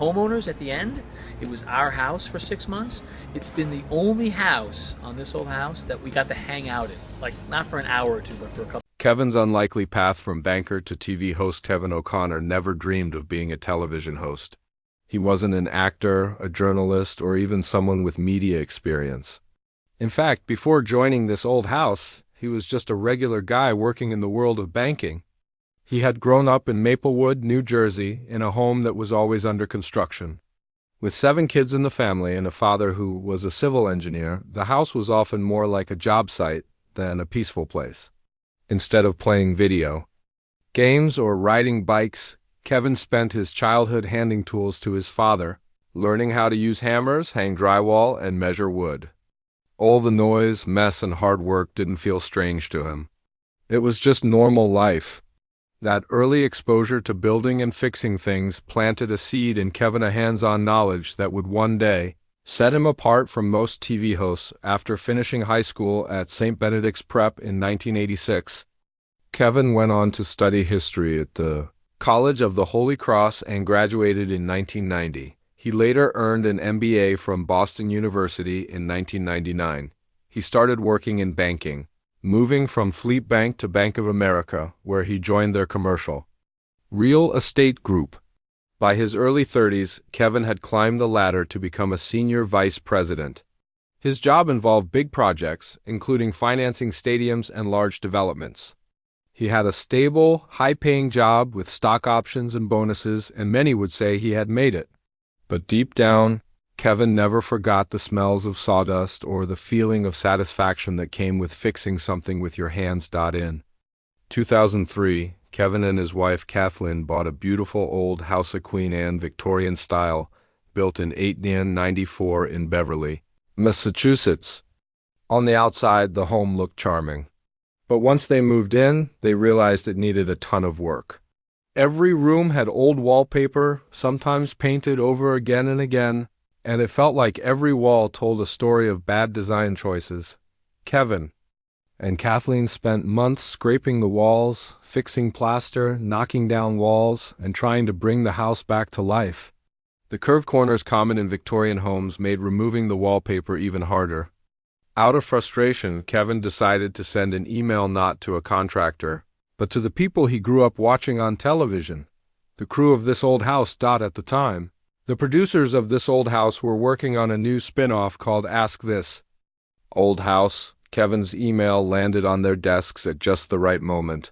Homeowners at the end. It was our house for 6 months. It's been the only house on this old house that we got to hang out in. Like, not for an hour or two, but for a couple. Kevin's unlikely path from banker to TV host Kevin O'Connor never dreamed of being a television host. He wasn't an actor, a journalist, or even someone with media experience. In fact, before joining this old house, he was just a regular guy working in the world of banking. He had grown up in Maplewood, New Jersey, in a home that was always under construction. With 7 kids in the family and a father who was a civil engineer, the house was often more like a job site than a peaceful place. Instead of playing video games or riding bikes, Kevin spent his childhood handing tools to his father, learning how to use hammers, hang drywall, and measure wood. All the noise, mess, and hard work didn't feel strange to him. It was just normal life. That early exposure to building and fixing things planted a seed in Kevin, a hands-on knowledge that would one day set him apart from most TV hosts. After finishing high school at St. Benedict's Prep in 1986, Kevin went on to study history at the College of the Holy Cross and graduated in 1990. He later earned an MBA from Boston University in 1999. He started working in banking, moving from Fleet Bank to Bank of America, where he joined their commercial real estate group. By his early 30s, Kevin had climbed the ladder to become a senior vice president. His job involved big projects, including financing stadiums and large developments. He had a stable, high-paying job with stock options and bonuses, and many would say he had made it. But deep down, Kevin never forgot the smells of sawdust or the feeling of satisfaction that came with fixing something with your hands. In 2003, Kevin and his wife Kathleen bought a beautiful old House of Queen Anne Victorian style, built in 1894 in Beverly, Massachusetts. On the outside, the home looked charming. But once they moved in, they realized it needed a ton of work. Every room had old wallpaper, sometimes painted over again and again, and it felt like every wall told a story of bad design choices. Kevin and Kathleen spent months scraping the walls, fixing plaster, knocking down walls, and trying to bring the house back to life. The curved corners common in Victorian homes made removing the wallpaper even harder. Out of frustration, Kevin decided to send an email not to a contractor, but to the people he grew up watching on television, the crew of This Old House. At the time, the producers of This Old House were working on a new spin-off called Ask This Old House. Kevin's email landed on their desks at just the right moment.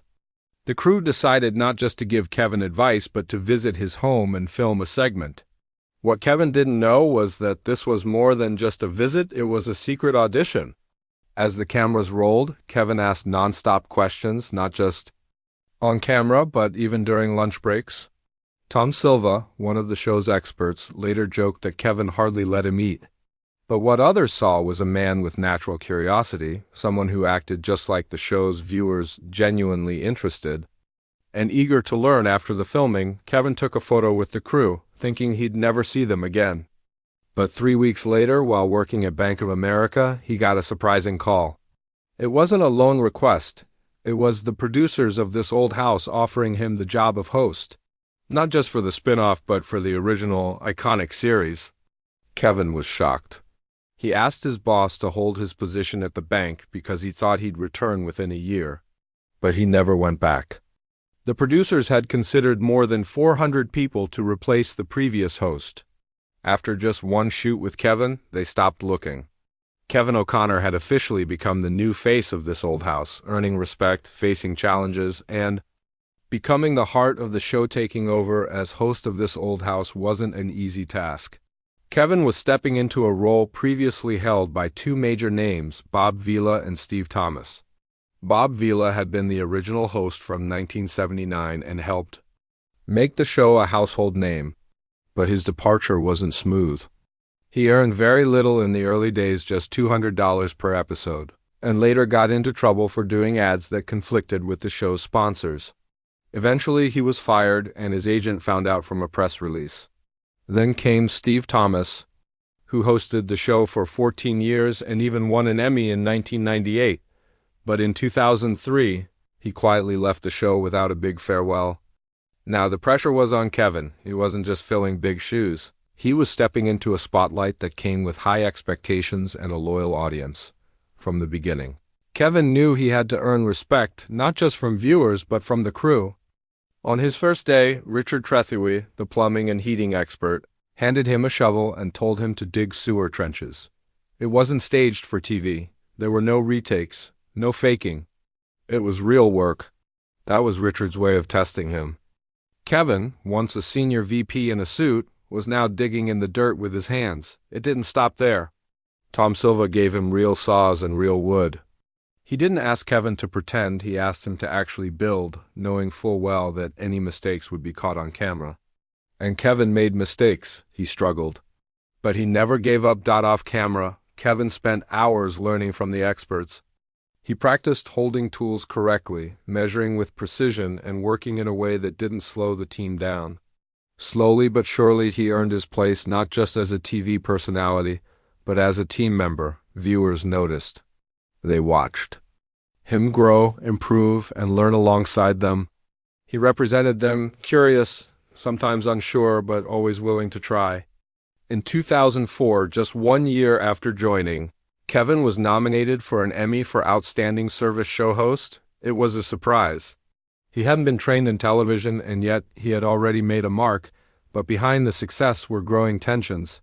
The crew decided not just to give Kevin advice, but to visit his home and film a segment. What Kevin didn't know was that this was more than just a visit, it was a secret audition. As the cameras rolled, Kevin asked non-stop questions, not just on camera, but even during lunch breaks. Tom Silva, one of the show's experts, later joked that Kevin hardly let him eat. But what others saw was a man with natural curiosity, someone who acted just like the show's viewers, genuinely interested and eager to learn. After the filming, Kevin took a photo with the crew, thinking he'd never see them again. But 3 weeks later, while working at Bank of America, he got a surprising call. It wasn't a lone request. It was the producers of This Old House offering him the job of host. Not just for the spin-off, but for the original, iconic series. Kevin was shocked. He asked his boss to hold his position at the bank because he thought he'd return within a year. But he never went back. The producers had considered more than 400 people to replace the previous host. After just one shoot with Kevin, they stopped looking. Kevin O'Connor had officially become the new face of This Old House, earning respect, facing challenges, and becoming the heart of the show. Taking over as host of This Old House wasn't an easy task. Kevin was stepping into a role previously held by 2 major names, Bob Vila and Steve Thomas. Bob Vila had been the original host from 1979 and helped make the show a household name, but his departure wasn't smooth. He earned very little in the early days, just $200 per episode, and later got into trouble for doing ads that conflicted with the show's sponsors. Eventually, he was fired, and his agent found out from a press release. Then came Steve Thomas, who hosted the show for 14 years and even won an Emmy in 1998. But in 2003, he quietly left the show without a big farewell. Now, the pressure was on Kevin. He wasn't just filling big shoes. He was stepping into a spotlight that came with high expectations and a loyal audience from the beginning. Kevin knew he had to earn respect, not just from viewers, but from the crew. On his first day, Richard Trethewey, the plumbing and heating expert, handed him a shovel and told him to dig sewer trenches. It wasn't staged for TV. There were no retakes, no faking. It was real work. That was Richard's way of testing him. Kevin, once a senior VP in a suit, was now digging in the dirt with his hands. It didn't stop there. Tom Silva gave him real saws and real wood. He didn't ask Kevin to pretend, he asked him to actually build, knowing full well that any mistakes would be caught on camera. And Kevin made mistakes, he struggled. But he never gave up. Off camera, Kevin spent hours learning from the experts. He practiced holding tools correctly, measuring with precision, and working in a way that didn't slow the team down. Slowly but surely he earned his place not just as a TV personality, but as a team member. Viewers noticed. They watched him grow, improve, and learn alongside them. He represented them, curious, sometimes unsure, but always willing to try. In 2004, just 1 year after joining, Kevin was nominated for an Emmy for Outstanding Service Show Host. It was a surprise. He hadn't been trained in television, and yet he had already made a mark, but behind the success were growing tensions.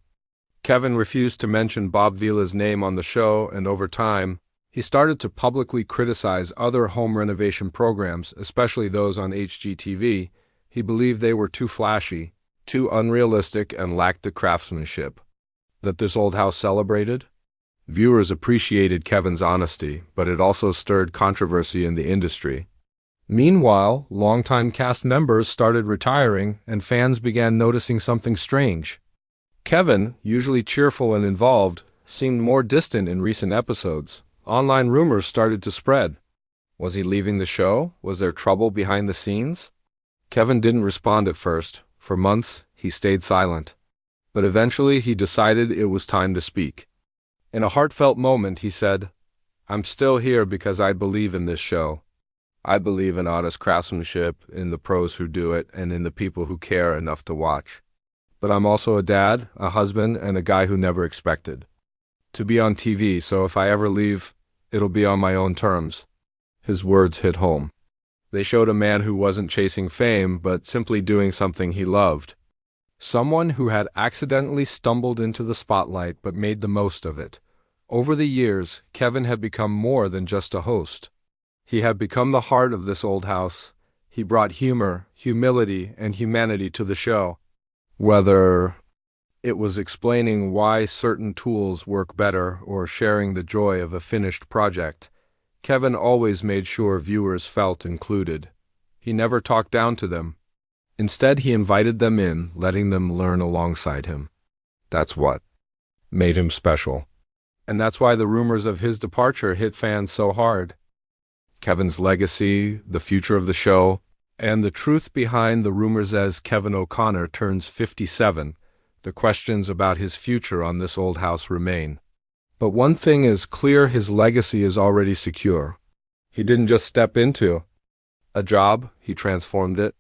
Kevin refused to mention Bob Vila's name on the show, and over time, he started to publicly criticize other home renovation programs, especially those on HGTV. He believed they were too flashy, too unrealistic, and lacked the craftsmanship that this old house celebrated. Viewers appreciated Kevin's honesty, but it also stirred controversy in the industry. Meanwhile, longtime cast members started retiring, and fans began noticing something strange. Kevin, usually cheerful and involved, seemed more distant in recent episodes. Online rumors started to spread. Was he leaving the show? Was there trouble behind the scenes? Kevin didn't respond at first. For months, he stayed silent. But eventually, he decided it was time to speak. In a heartfelt moment, he said, "I'm still here because I believe in this show. I believe in honest craftsmanship, in the pros who do it, and in the people who care enough to watch. But I'm also a dad, a husband, and a guy who never expected to be on TV, so if I ever leave, it'll be on my own terms." His words hit home. They showed a man who wasn't chasing fame, but simply doing something he loved. Someone who had accidentally stumbled into the spotlight but made the most of it. Over the years, Kevin had become more than just a host. He had become the heart of this old house. He brought humor, humility, and humanity to the show. Whether it was explaining why certain tools work better or sharing the joy of a finished project, Kevin always made sure viewers felt included. He never talked down to them. Instead, he invited them in, letting them learn alongside him. That's what made him special. And that's why the rumors of his departure hit fans so hard. Kevin's legacy, the future of the show, and the truth behind the rumors as Kevin O'Connor turns 57, the questions about his future on this old house remain. But one thing is clear: his legacy is already secure. He didn't just step into a job, he transformed it.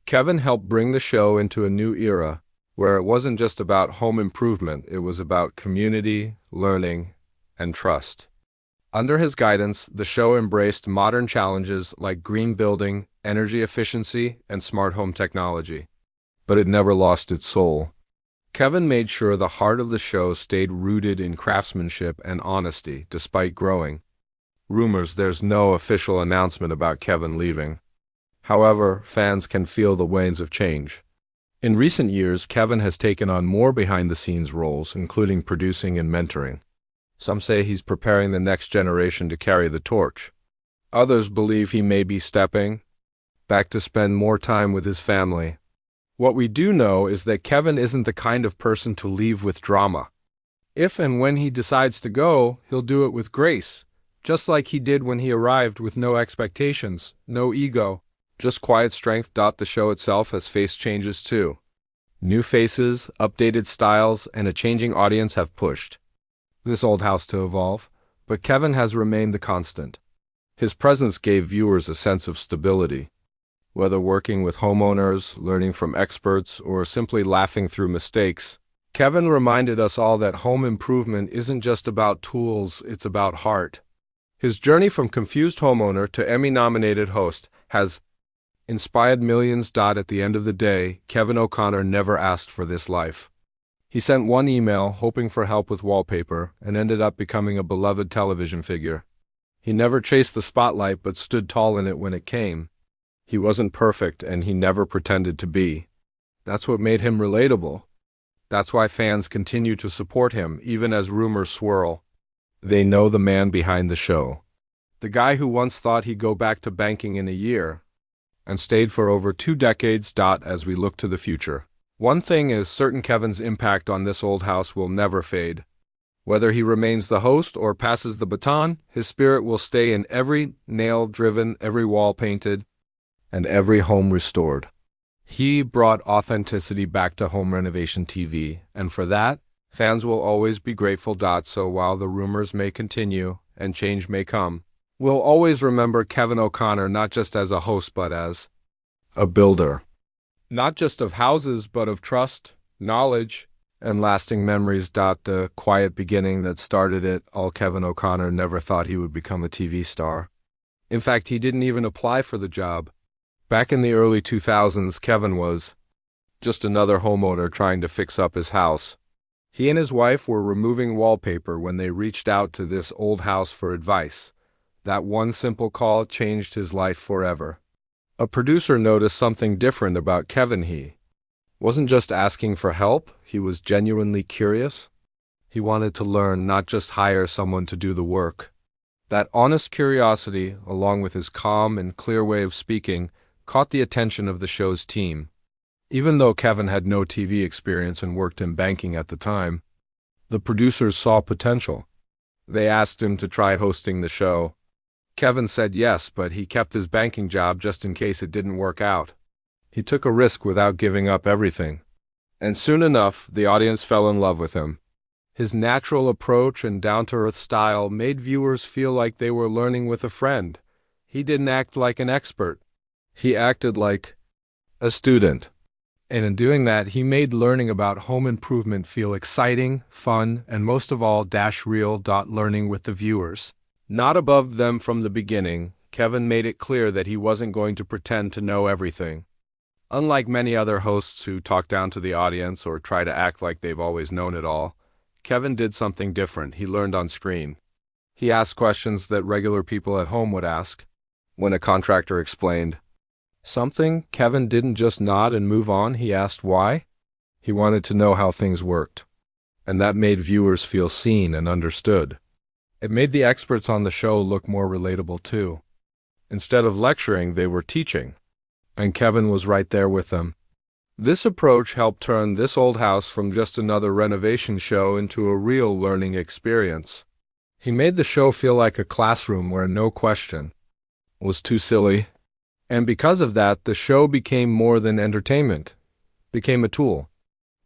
Kevin helped bring the show into a new era, where it wasn't just about home improvement, it was about community, learning, and trust. Under his guidance, the show embraced modern challenges like green building, energy efficiency, and smart home technology. But it never lost its soul. Kevin made sure the heart of the show stayed rooted in craftsmanship and honesty, despite growing rumors. There's no official announcement about Kevin leaving. However, fans can feel the winds of change. In recent years, Kevin has taken on more behind-the-scenes roles, including producing and mentoring. Some say he's preparing the next generation to carry the torch. Others believe he may be stepping back to spend more time with his family. What we do know is that Kevin isn't the kind of person to leave with drama. If and when he decides to go, he'll do it with grace, just like he did when he arrived, with no expectations, no ego, just quiet strength. The show itself has faced changes too. New faces, updated styles, and a changing audience have pushed this old house to evolve, but Kevin has remained the constant. His presence gave viewers a sense of stability. Whether working with homeowners, learning from experts, or simply laughing through mistakes, Kevin reminded us all that home improvement isn't just about tools, it's about heart. His journey from confused homeowner to Emmy-nominated host has inspired millions. At the end of the day, Kevin O'Connor never asked for this life. He sent one email hoping for help with wallpaper and ended up becoming a beloved television figure. He never chased the spotlight but stood tall in it when it came. He wasn't perfect and he never pretended to be. That's what made him relatable. That's why fans continue to support him even as rumors swirl. They know the man behind the show. The guy who once thought he'd go back to banking in a year and stayed for over 2 decades. As we look to the future, one thing is certain: Kevin's impact on this old house will never fade. Whether he remains the host or passes the baton, his spirit will stay in every nail driven, every wall painted, and every home restored. He brought authenticity back to home renovation TV, and for that, fans will always be grateful. So while the rumors may continue and change may come, we'll always remember Kevin O'Connor not just as a host but as a builder. Not just of houses but of trust, knowledge, and lasting memories. The quiet beginning that started it all. Kevin O'Connor never thought he would become a TV star. In fact, he didn't even apply for the job. Back in the early 2000s, Kevin was just another homeowner trying to fix up his house. He and his wife were removing wallpaper when they reached out to this old house for advice. That one simple call changed his life forever. A producer noticed something different about Kevin. He wasn't just asking for help, he was genuinely curious. He wanted to learn, not just hire someone to do the work. That honest curiosity, along with his calm and clear way of speaking, caught the attention of the show's team. Even though Kevin had no TV experience and worked in banking at the time, the producers saw potential. They asked him to try hosting the show. Kevin said yes, but he kept his banking job just in case it didn't work out. He took a risk without giving up everything. And soon enough, the audience fell in love with him. His natural approach and down-to-earth style made viewers feel like they were learning with a friend. He didn't act like an expert. He acted like a student. And in doing that, he made learning about home improvement feel exciting, fun, and most of all, real. Learning with the viewers, not above them from the beginning. Kevin made it clear that he wasn't going to pretend to know everything. Unlike many other hosts who talk down to the audience or try to act like they've always known it all, Kevin did something different. He learned on screen. He asked questions that regular people at home would ask. When a contractor explained something, Kevin didn't just nod and move on. He asked why. He wanted to know how things worked. And that made viewers feel seen and understood. It made the experts on the show look more relatable too. Instead of lecturing, they were teaching. And Kevin was right there with them. This approach helped turn this old house from just another renovation show into a real learning experience. He made the show feel like a classroom where no question was too silly. And because of that, the show became more than entertainment, became a tool.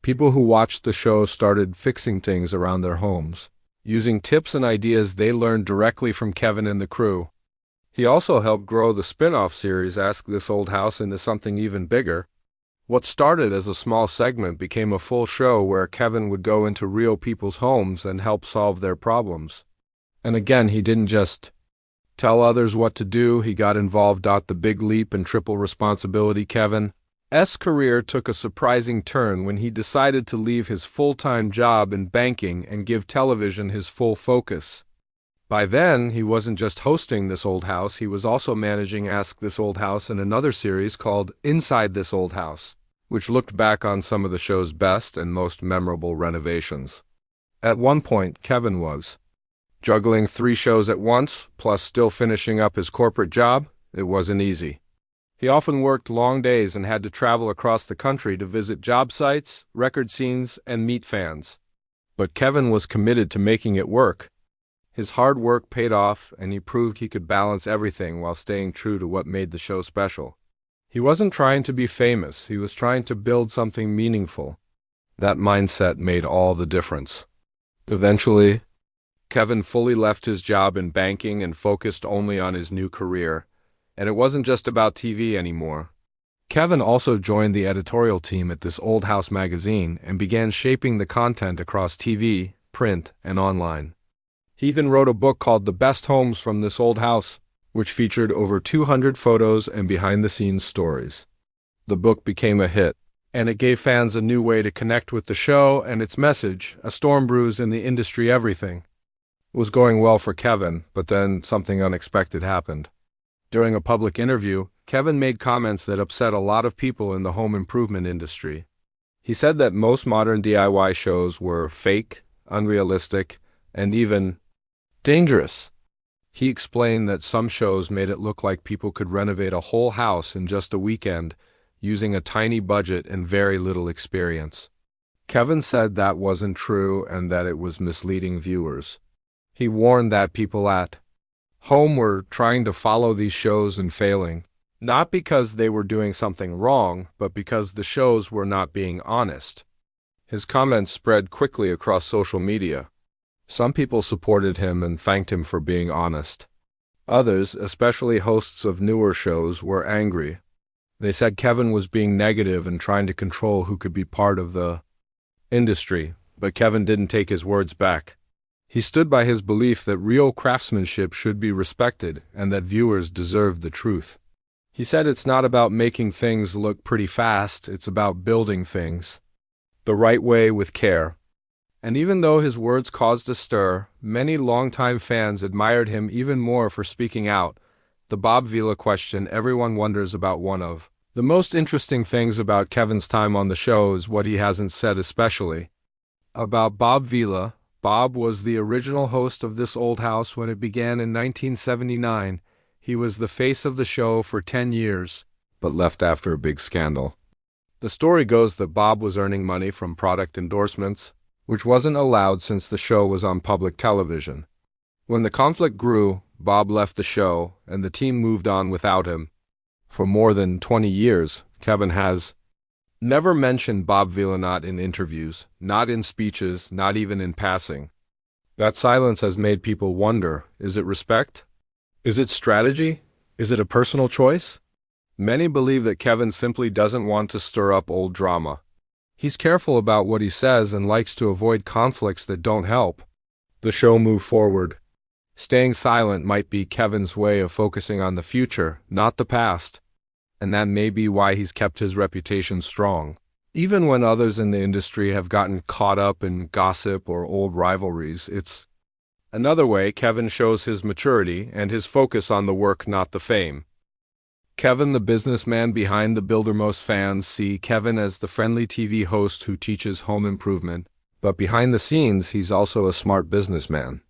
People who watched the show started fixing things around their homes, using tips and ideas they learned directly from Kevin and the crew. He also helped grow the spin-off series Ask This Old House into something even bigger. What started as a small segment became a full show where Kevin would go into real people's homes and help solve their problems. And again, he didn't just tell others what to do, he got involved. The big leap and triple responsibility. Kevin's career took a surprising turn when he decided to leave his full-time job in banking and give television his full focus. By then, he wasn't just hosting This Old House, he was also managing Ask This Old House and another series called Inside This Old House, which looked back on some of the show's best and most memorable renovations. At one point, Kevin was juggling 3 shows at once, plus still finishing up his corporate job. It wasn't easy. He often worked long days and had to travel across the country to visit job sites, record scenes, and meet fans. But Kevin was committed to making it work. His hard work paid off, and he proved he could balance everything while staying true to what made the show special. He wasn't trying to be famous, he was trying to build something meaningful. That mindset made all the difference. Eventually, Kevin fully left his job in banking and focused only on his new career. And it wasn't just about TV anymore. Kevin also joined the editorial team at This Old House magazine and began shaping the content across TV, print, and online. He even wrote a book called The Best Homes from This Old House, which featured over 200 photos and behind-the-scenes stories. The book became a hit, and it gave fans a new way to connect with the show and its message, a storm brews in the industry everything. It was going well for Kevin, but then something unexpected happened. During a public interview, Kevin made comments that upset a lot of people in the home improvement industry. He said that most modern DIY shows were fake, unrealistic, and even dangerous. He explained that some shows made it look like people could renovate a whole house in just a weekend using a tiny budget and very little experience. Kevin said that wasn't true and that it was misleading viewers. He warned that people at home were trying to follow these shows and failing, not because they were doing something wrong, but because the shows were not being honest. His comments spread quickly across social media. Some people supported him and thanked him for being honest. Others, especially hosts of newer shows, were angry. They said Kevin was being negative and trying to control who could be part of the industry, but Kevin didn't take his words back. He stood by his belief that real craftsmanship should be respected and that viewers deserved the truth. He said it's not about making things look pretty fast, it's about building things the right way with care. And even though his words caused a stir, many longtime fans admired him even more for speaking out. The Bob Vila question everyone wonders about. One of the most interesting things about Kevin's time on the show is what he hasn't said, especially about Bob Vila. Bob was the original host of This Old House when it began in 1979. He was the face of the show for 10 years, but left after a big scandal. The story goes that Bob was earning money from product endorsements, which wasn't allowed since the show was on public television. When the conflict grew, Bob left the show, and the team moved on without him. For more than 20 years, Kevin has never mentioned Bob Vila, in interviews, not in speeches, not even in passing. That silence has made people wonder, is it respect? Is it strategy? Is it a personal choice? Many believe that Kevin simply doesn't want to stir up old drama. He's careful about what he says and likes to avoid conflicts that don't help the show move forward. Staying silent might be Kevin's way of focusing on the future, not the past. And that may be why he's kept his reputation strong. Even when others in the industry have gotten caught up in gossip or old rivalries, it's another way Kevin shows his maturity and his focus on the work, not the fame. Kevin, the businessman behind the builder. Most fans see Kevin as the friendly TV host who teaches home improvement, but behind the scenes, he's also a smart businessman.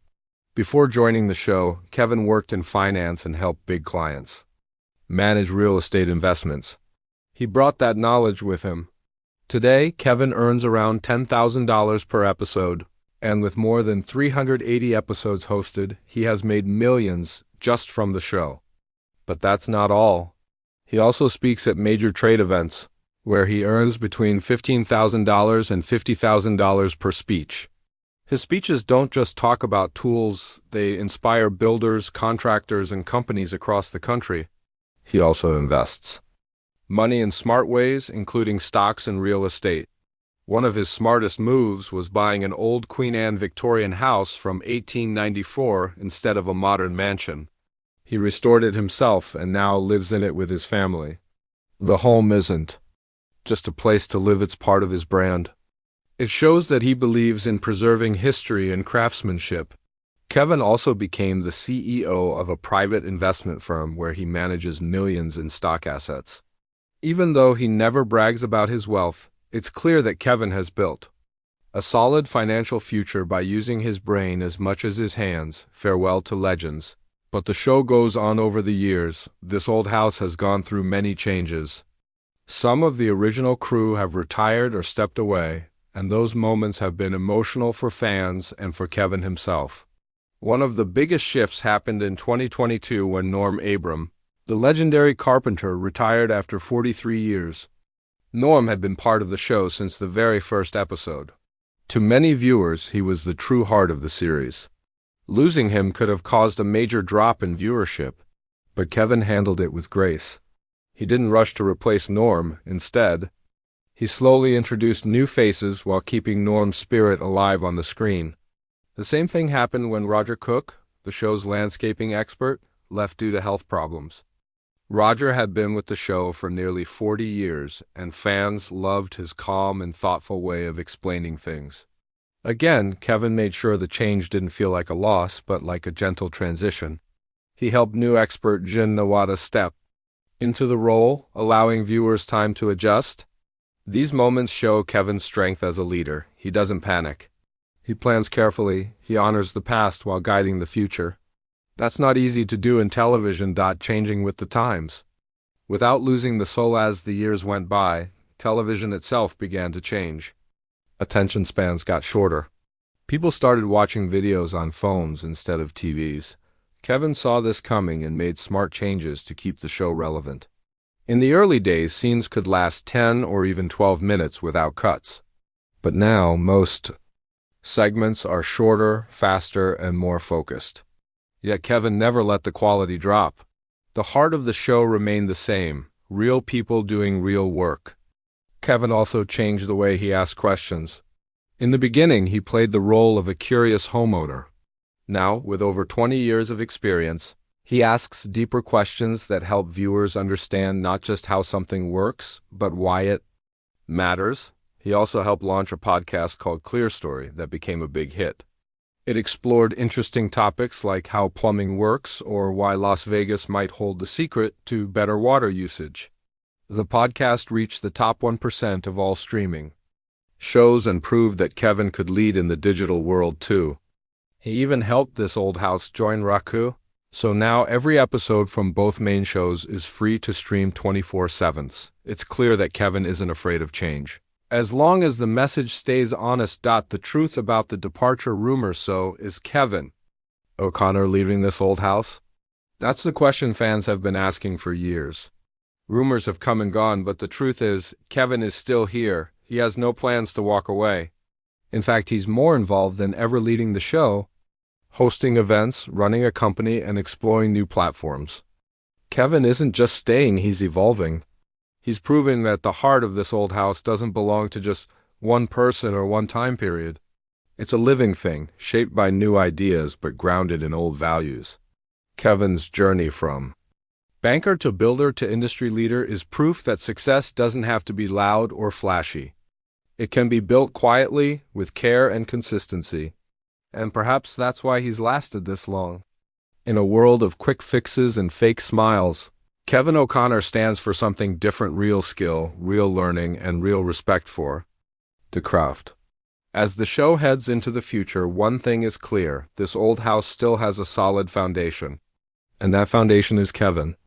Before joining the show, Kevin worked in finance and helped big clients manage real estate investments. He brought that knowledge with him. Today, Kevin earns around $10,000 per episode, and with more than 380 episodes hosted, he has made millions just from the show. But that's not all. He also speaks at major trade events, where he earns between $15,000 and $50,000 per speech. His speeches don't just talk about tools, they inspire builders, contractors, and companies across the country. He also invests money in smart ways, including stocks and real estate. One of his smartest moves was buying an old Queen Anne Victorian house from 1894 instead of a modern mansion. He restored it himself and now lives in it with his family. The home isn't just a place to live, it's part of his brand. It shows that he believes in preserving history and craftsmanship. Kevin also became the CEO of a private investment firm where he manages millions in stock assets. Even though he never brags about his wealth, it's clear that Kevin has built a solid financial future by using his brain as much as his hands. Farewell to legends. But the show goes on. Over the years, This Old House has gone through many changes. Some of the original crew have retired or stepped away, and those moments have been emotional for fans and for Kevin himself. One of the biggest shifts happened in 2022 when Norm Abram, the legendary carpenter, retired after 43 years. Norm had been part of the show since the very first episode. To many viewers, he was the true heart of the series. Losing him could have caused a major drop in viewership, but Kevin handled it with grace. He didn't rush to replace Norm. Instead, he slowly introduced new faces while keeping Norm's spirit alive on the screen. The same thing happened when Roger Cook, the show's landscaping expert, left due to health problems. Roger had been with the show for nearly 40 years, and fans loved his calm and thoughtful way of explaining things. Again, Kevin made sure the change didn't feel like a loss, but like a gentle transition. He helped new expert Jin Nawada step into the role, allowing viewers time to adjust. These moments show Kevin's strength as a leader. He doesn't panic. He plans carefully. He honors the past while guiding the future. That's not easy to do in television. Changing with the times. Without losing the soul as the years went by, television itself began to change. Attention spans got shorter. People started watching videos on phones instead of TVs. Kevin saw this coming and made smart changes to keep the show relevant. In the early days, scenes could last 10 or even 12 minutes without cuts. But now, most segments are shorter, faster, and more focused. Yet Kevin never let the quality drop. The heart of the show remained the same, real people doing real work. Kevin also changed the way he asked questions. In the beginning, he played the role of a curious homeowner. Now, with over 20 years of experience, he asks deeper questions that help viewers understand not just how something works, but why it matters. He also helped launch a podcast called Clear Story that became a big hit. It explored interesting topics like how plumbing works or why Las Vegas might hold the secret to better water usage. The podcast reached the top 1% of all streaming shows and proved that Kevin could lead in the digital world too. He even helped This Old House join Roku, so now every episode from both main shows is free to stream 24/7. It's clear that Kevin isn't afraid of change. As long as the message stays honest. The truth about the departure rumor. So, is Kevin O'Connor leaving This Old House? That's the question fans have been asking for years. Rumors have come and gone, but the truth is, Kevin is still here. He has no plans to walk away. In fact, he's more involved than ever leading the show, hosting events, running a company, and exploring new platforms. Kevin isn't just staying, he's evolving. He's proving that the heart of This Old House doesn't belong to just one person or one time period. It's a living thing, shaped by new ideas but grounded in old values. Kevin's journey from banker to builder to industry leader is proof that success doesn't have to be loud or flashy. It can be built quietly, with care and consistency. And perhaps that's why he's lasted this long. In a world of quick fixes and fake smiles, Kevin O'Connor stands for something different: real skill, real learning, and real respect for the craft. As the show heads into the future, one thing is clear: This Old House still has a solid foundation. And that foundation is Kevin.